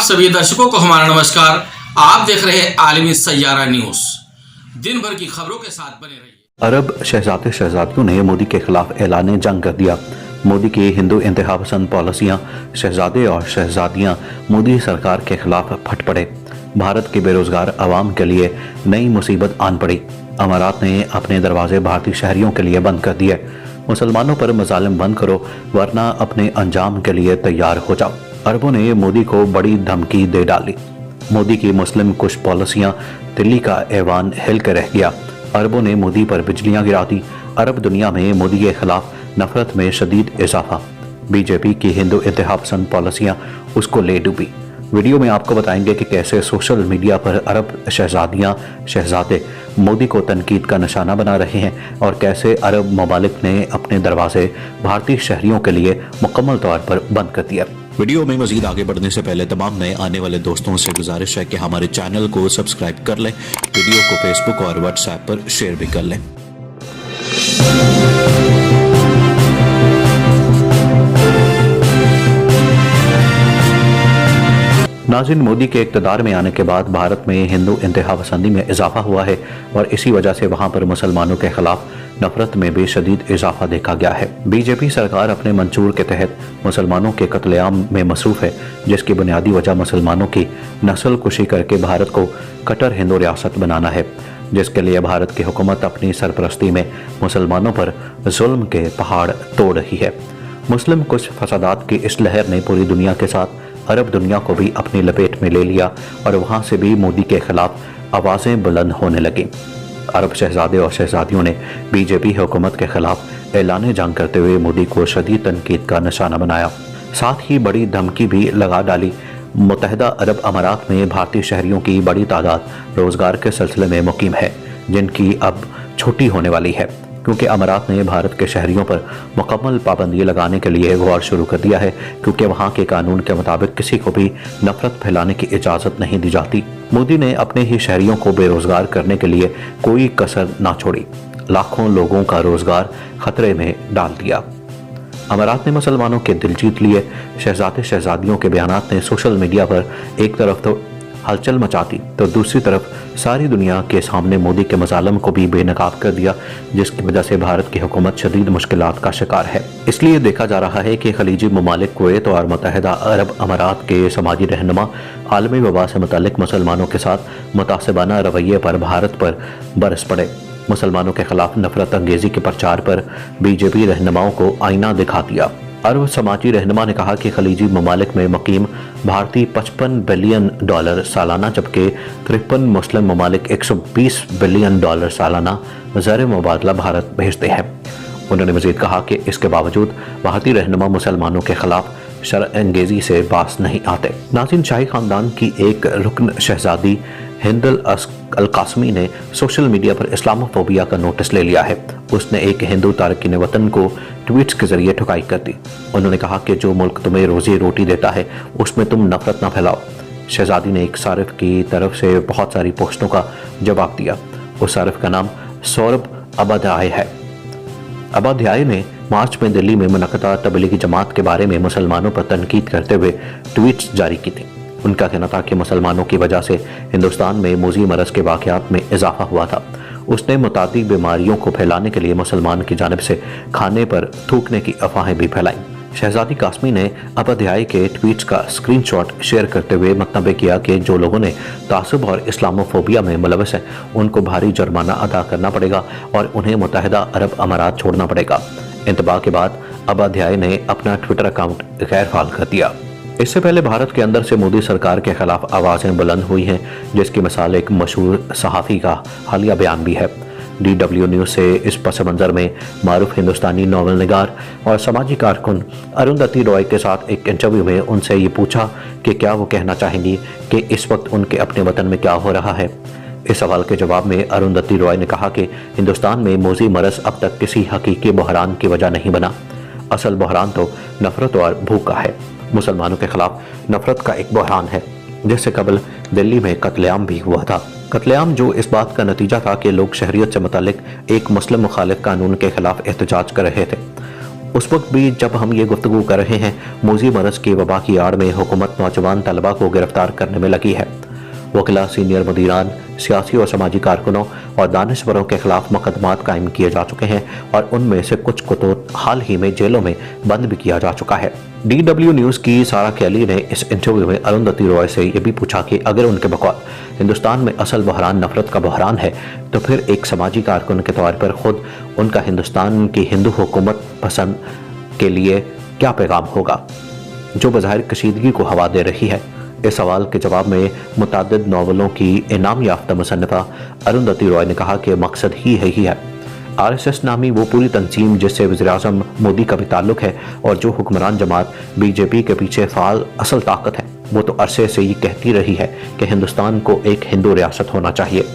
सभी दर्शकों को हमारा नमस्कार। आप देख रहे हैं आलमी सैयारा न्यूज। दिन भर की खबरों के साथ बने रहिए। अरब शहजादियों ने मोदी के खिलाफ ऐलान जंग कर दिया। मोदी की हिंदू इंतहा पसंद पॉलिसियां, शहजादे और शहजादियां मोदी सरकार के खिलाफ फट पड़े। भारत के बेरोजगार आवाम के लिए नई मुसीबत आन पड़ी। अमारात ने अपने दरवाजे भारतीय शहरियों के लिए बंद कर दिए। मुसलमानों पर मजालिम बंद करो वरना अपने अंजाम के लिए तैयार हो जाओ। अरबों ने मोदी को बड़ी धमकी दे डाली। मोदी की मुस्लिम कुश पॉलिसियां, दिल्ली का ऐवान हिल कर रह गया। अरबों ने मोदी पर बिजलियां गिरा दी। अरब दुनिया में मोदी के खिलाफ नफरत में शदीद इजाफा। बीजेपी की हिंदू इंतहा पसंद पॉलिसियां उसको ले डूबी। वीडियो में आपको बताएंगे कि कैसे सोशल मीडिया पर अरब शहजादियां, शहजादे मोदी को तनकीद का निशाना बना रहे हैं और कैसे अरब ममालिक ने अपने दरवाजे भारतीय शहरियों के लिए मुकम्मल तौर पर बंद कर दिया। वीडियो में मजीद आगे बढ़ने से पहले तमाम नए आने वाले दोस्तों से गुजारिश है कि हमारे चैनल को सब्सक्राइब कर लें, वीडियो को फेसबुक और व्हाट्सएप पर शेयर भी कर लें। नाज़रीन, मोदी के इक़्तिदार में आने के बाद भारत में हिंदू इंतहा पसंदी में इजाफा हुआ है और इसी वजह से वहां पर मुसलमानों के खिलाफ नफरत में भी शदीद इजाफा देखा गया है। बीजेपी सरकार अपने मंशूर के तहत मुसलमानों के कत्लेआम में मसरूफ है, जिसकी बुनियादी वजह मुसलमानों की नस्ल कुशी करके भारत को कट्टर हिंदू रियासत बनाना है, जिसके लिए भारत की हुकूमत अपनी सरपरस्ती में मुसलमानों पर जुल्म के पहाड़ तोड़ रही है। मुस्लिम कुछ फसादात की इस लहर ने पूरी दुनिया के साथ अरब दुनिया को भी अपनी लपेट में ले लिया और वहां से भी मोदी के खिलाफ आवाजें बुलंद होने लगी। अरब शहजादे और शहजादियों ने बीजेपी हुकूमत के खिलाफ ऐलान जंग करते हुए मोदी को शदीद तनकीद का निशाना बनाया। साथ ही बड़ी धमकी भी लगा डाली। मुत्तहिदा अरब अमारात में भारतीय शहरियों की बड़ी तादाद रोजगार के सिलसिले में मुकीम है, जिनकी अब छुट्टी होने वाली है, क्योंकि अमारात ने भारत के शहरियों पर मुकम्मल पाबंदी लगाने के लिए गौर शुरू कर दिया है, क्योंकि वहां के कानून के मुताबिक किसी को भी नफरत फैलाने की इजाज़त नहीं दी जाती। मोदी ने अपने ही शहरियों को बेरोजगार करने के लिए कोई कसर ना छोड़ी। लाखों लोगों का रोजगार खतरे में डाल दिया। अमारात ने मुसलमानों के दिल जीत लिए। शहजादे शहजादियों के बयानात ने सोशल मीडिया पर एक तरफ तो हलचल मचाती तो दूसरी तरफ सारी दुनिया के सामने मोदी के मजालम को भी बेनकाब कर दिया, जिसकी वजह से भारत की हुकूमत शदीद मुश्किलात का शिकार है। इसलिए देखा जा रहा है कि खलीजी ममालिक कुवैत और मुत्तहिदा अरब अमारात के समाजी रहनुमा आलमी वबा से मुतालिक मुसलमानों के साथ मुतासिबाना रवैये पर भारत पर बरस पड़े। मुसलमानों के खिलाफ नफरत अंगेजी के प्रचार पर बीजेपी रहनुमाओं को आईना दिखा दिया। अरब समाजी रहनुमा ने कहा कि खलीजी ममालिक में मुकीम भारतीय $55 बिलियन सालाना, जबकि 53 मुस्लिम ममालिक $120 बिलियन सालाना ज़र मुबादला भारत भेजते हैं। उन्होंने मजीद कहा कि इसके बावजूद भारतीय रहनुमा मुसलमानों के खिलाफ शरअ अंगेजी से बास नहीं आते। नाज़रीन, शाही खानदान की एक रुकन शहजादी हिंद अल कासमी ने सोशल मीडिया पर इस्लामोफोबिया का नोटिस ले लिया है। उसने एक हिंदू तारकिन वतन को ट्वीट्स के जरिए ठुकाई कर दी। उन्होंने कहा कि जो मुल्क तुम्हें रोजी रोटी देता है उसमें तुम नफरत ना फैलाओ। शहजादी ने एक सारिफ की तरफ से बहुत सारी पोस्टों का जवाब दिया। उस सारिफ का नाम सौरभ अबाध्याय है। अबाध्याय ने मार्च में दिल्ली में मुनक़दा तबलीगी जमात के बारे में मुसलमानों पर तनकीद करते हुए ट्वीट्स जारी की थी। उनका कहना था कि मुसलमानों की वजह से हिंदुस्तान में मोजी मरज के वाक़यात में इजाफा हुआ था। उसने मुतादिक बीमारियों को फैलाने के लिए मुसलमान की जानिब से खाने पर थूकने की अफवाहें भी फैलाई। शहजादी कासमी ने अबाध्याय के ट्वीट्स का स्क्रीनशॉट शेयर करते हुए मतनबे किया कि जो लोगों ने तासुब और इस्लामोफोबिया में मुलविस हैं उनको भारी जुर्माना अदा करना पड़ेगा और उन्हें मुत्तहिदा अरब अमारात छोड़ना पड़ेगा। इंतबा के बाद अबाध्याय ने अपना ट्विटर अकाउंट गैर फाल कर दिया। इससे पहले भारत के अंदर से मोदी सरकार के खिलाफ आवाजें बुलंद हुई हैं, जिसकी मिसाल एक मशहूर सहाफ़ी का हालिया बयान भी है। DW न्यूज़ से इस पस मंज़र में मारूफ हिंदुस्तानी नावल निगार और समाजी कारकुन अरुंधति रॉय के साथ एक इंटरव्यू में उनसे ये पूछा कि क्या वो कहना चाहेंगी कि इस वक्त उनके अपने वतन में क्या हो रहा है। इस सवाल के जवाब में अरुंधति रॉय ने कहा कि हिंदुस्तान में मोजी मरज अब तक किसी हकीकी बहरान की वजह नहीं बना। असल बहरान तो नफरत और भूख का है। मुसलमानों के खिलाफ नफरत का एक बहरान है, जिससे कबल दिल्ली में कत्लेआम भी हुआ था। कत्लेआम जो इस बात का नतीजा था कि लोग शहरियत से मुतालिक एक मुस्लिम मुखालिफ कानून के खिलाफ एहतजाज कर रहे थे। उस वक्त भी जब हम ये गुफ्तगू कर रहे हैं, मोजी मरज की वबा की आड़ में हुकूमत नौजवान तलबा को गिरफ्तार करने में लगी है। वकीला, सीनियर मुदीरान, सियासी और समाजी कारकुनों और दानिशवरों के खिलाफ मुकदमात कायम किए जा चुके हैं और उनमें से कुछ को तो हाल ही में जेलों में बंद भी किया जा चुका है। DW न्यूज़ की सारा कैली ने इस इंटरव्यू में अरुंधति रॉय से ये भी पूछा कि अगर उनके बकौल हिंदुस्तान में असल बहरान नफरत का बहरान है, तो फिर एक समाजी कारकुन के तौर पर खुद उनका हिंदुस्तान की हिंदू हुकूमत पसंद के लिए क्या पैगाम होगा, जो बज़ाहिर कशीदगी को हवा दे रही है। इस सवाल के जवाब में मुतअद्दिद नावलों की इनाम याफ्ता मुसन्निफा अरुंधति रॉय ने कहा कि मकसद ही है RSS नामी वो पूरी तंजीम जिससे वज़ीर-ए-आज़म मोदी का भी ताल्लुक है और जो हुक्मरान जमात BJP के पीछे फ़ाल असल ताकत है, वो तो अरसे से ये कहती रही है कि हिंदुस्तान को एक हिंदू रियासत होना चाहिए।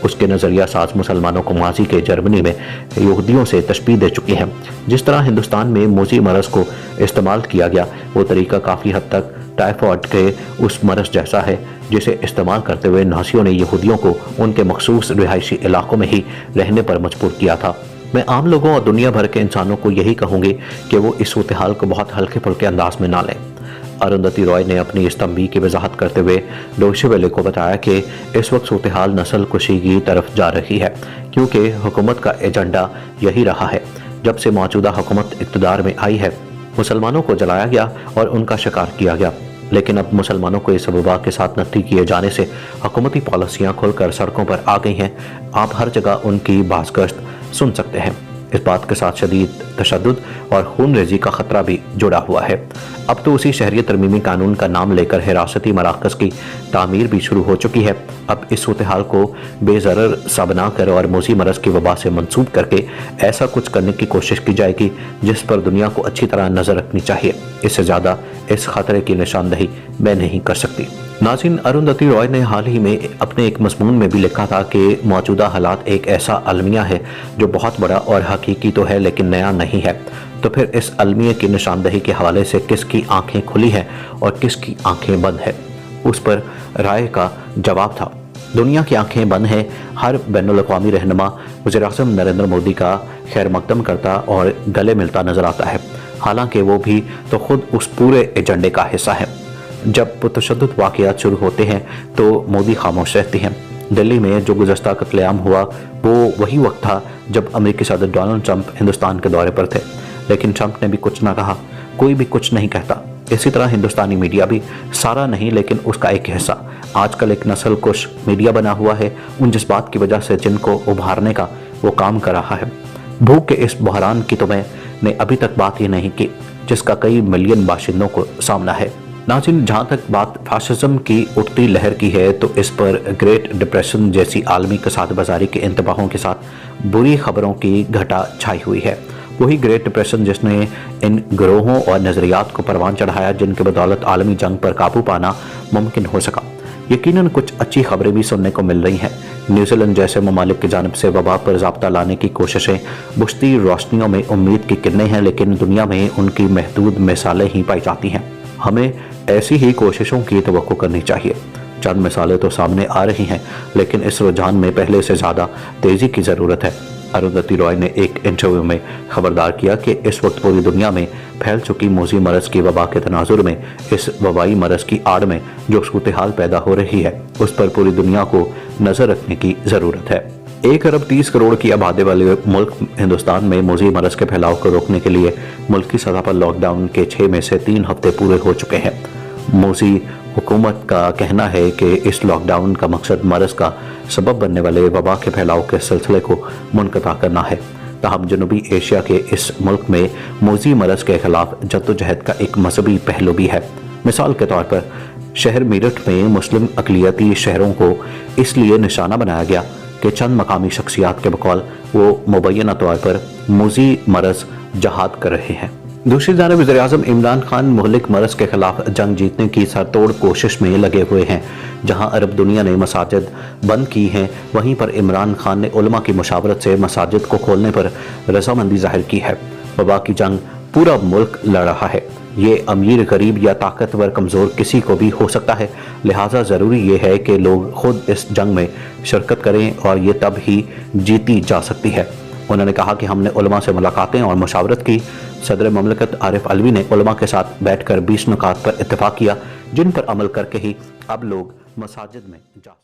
उसके नज़रिया साज मुसलमानों को माजी के जर्मनी में यहूदियों से तशबीह दे चुकी हैं। जिस तरह हिंदुस्तान में मोजी मरज़ को इस्तेमाल किया गया, वो तरीका काफ़ी हद तक टाइफॉइड के उस मरज़ जैसा है जिसे इस्तेमाल करते हुए नाज़ियों ने यहूदियों को उनके मखसूस रिहायशी इलाकों में ही रहने पर मजबूर किया था। मैं आम लोगों और दुनिया भर के इंसानों को यही कहूँगी कि वो इस सूरत हाल को बहुत हल्के फुल्के अंदाज में ना लें। अरुंधति रॉय ने अपनी इस तंबीह की वजाहत करते हुए डोइचे वेले को बताया कि इस वक्त सूरत हाल नस्ल कुशी की तरफ जा रही है, क्योंकि हुकूमत का एजेंडा यही रहा है। जब से मौजूदा हुकूमत इक़्तिदार में आई है, मुसलमानों को जलाया गया और उनका शिकार किया गया, लेकिन अब मुसलमानों को इस वबा के साथ नत्थी किए जाने से हुकूमती पॉलिसियाँ खुलकर सड़कों पर आ गई हैं। आप हर जगह उनकी बाज़गश्त सुन सकते हैं। इस बात के साथ शदीद तशद्दुद और खून रेजी का खतरा भी जुड़ा हुआ है। अब तो उसी शहरियत तरमीमी कानून का नाम लेकर हिरासती मराकज़ की तामीर भी शुरू हो चुकी है। अब इस सूरत हाल को बेज़रर सा बनाकर और मोजी मरज़ की वबा से मंसूब करके ऐसा कुछ करने की कोशिश की जाएगी जिस पर दुनिया को अच्छी तरह नज़र रखनी चाहिए। इससे ज़्यादा इस खतरे की निशानदही मैं नहीं कर सकती। नाज़रीन, अरुंधति रॉय ने हाल ही में अपने एक मज़मून में भी लिखा था कि मौजूदा हालात एक ऐसा अलमिया है जो बहुत बड़ा और हकीकी तो है लेकिन नया नहीं है। तो फिर इस अलमिया की निशानदही के हवाले से किसकी आंखें खुली हैं और किसकी आंखें बंद है, उस पर राय का जवाब था। दुनिया की आंखें बंद हैं। हर बैनुल-अक़वामी रहनुमा वज़ीर-ए-आज़म नरेंद्र मोदी का खैर मकदम करता और गले मिलता नजर आता है, हालांकि वो भी तो खुद उस पूरे एजेंडे का हिस्सा है। जब पुरतशद्दुद वाक़यात शुरू होते हैं तो मोदी खामोश रहती हैं। दिल्ली में जो गुज़श्ता कत्लेआम हुआ वो वही वक्त था जब अमेरिकी सदर डोनाल्ड ट्रंप हिंदुस्तान के दौरे पर थे, लेकिन ट्रंप ने भी कुछ ना कहा। कोई भी कुछ नहीं कहता। इसी तरह हिंदुस्तानी मीडिया भी, सारा नहीं लेकिन उसका एक हिस्सा, आजकल एक नस्ल कुश मीडिया बना हुआ है उन जज्बात की वजह से जिनको उभारने का वो काम कर रहा है। भूख के इस बहरान की तो मैंने अभी तक बात ही नहीं की जिसका कई मिलियन बाशिंदों को सामना है। नाज़रीन, जहाँ तक बात फाशिज्म की उठती लहर की है तो इस पर ग्रेट डिप्रेशन जैसी आलमी कसाद बाजारी के इंतबाहों के साथ बुरी खबरों की घटा छाई हुई है। वही ग्रेट डिप्रेशन जिसने इन गिरोहों और नज़रियात को परवान चढ़ाया जिनके बदौलत आलमी जंग पर काबू पाना मुमकिन हो सका। यकीनन कुछ अच्छी खबरें भी सुनने को मिल रही हैं। न्यूजीलैंड जैसे ममालिक की जानिब से वबा पर ज़ाब्ता लाने की कोशिशें बुझती रोशनियों में उम्मीद की किरणें हैं, लेकिन दुनिया में उनकी महदूद मिसालें ही पाई जाती हैं। हमें ऐसी ही कोशिशों की तवक्को करनी चाहिए। चंद मिसालें तो सामने आ रही हैं, लेकिन इस रुझान में पहले से ज़्यादा तेज़ी की ज़रूरत है। अरुंधति रॉय ने एक इंटरव्यू में खबरदार किया कि इस वक्त पूरी दुनिया में फैल चुकी मोजी मरज़ की वबा के तनाजुर में इस वबाई मरज़ की आड़ में जो सूरत हाल पैदा हो रही है उस पर पूरी दुनिया को नज़र रखने की ज़रूरत है। 1 अरब 30 करोड़ की आबादी वाले मुल्क हिंदुस्तान में मोजी मरज़ के फैलाव को रोकने के लिए मुल्की सतह पर लॉकडाउन के 6 में से 3 हफ्ते पूरे हो चुके हैं। मोदी हुकूमत का कहना है कि इस लॉकडाउन का मकसद मरज़ का सबब बनने वाले वबा के फैलाव के सिलसिले को मुनक़ता करना है। ताहम जनूबी एशिया के इस मुल्क में मोजी मरज़ के खिलाफ जद्दोजहद का एक मजहबी पहलू भी है। मिसाल के तौर पर शहर मेरठ में मुस्लिम अक़लियती शहरों को इसलिए निशाना बनाया गया कि चंद मकामी शख्सियात के बकौल वो मुबैना तौर पर मोजी मरज़ जहाद कर रहे हैं। दूसरी जानब वज़ीर-ए-आज़म इमरान खान मुहलिक मरज़ के खिलाफ जंग जीतने की सरतोड़ कोशिश में लगे हुए हैं। जहां अरब दुनिया ने मसाजिद बंद की हैं, वहीं पर इमरान खान ने उलमा की मुशावरत से मसाजिद को खोलने पर रजामंदी जाहिर की है। वबा की जंग पूरा मुल्क लड़ रहा है। ये अमीर, गरीब या ताकतवर कमज़ोर किसी को भी हो सकता है। लिहाजा ज़रूरी ये है कि लोग खुद इस जंग में शिरकत करें और ये तब ही जीती जा सकती है। उन्होंने कहा कि हमने उलमा से मुलाकातें और मुशावरत की, सदर ममलकत आरिफ अलवी ने उलमा के साथ बैठकर 20 नुकात पर इत्तेफाक किया जिन पर अमल करके ही अब लोग मसाजिद में जा सकते हैं।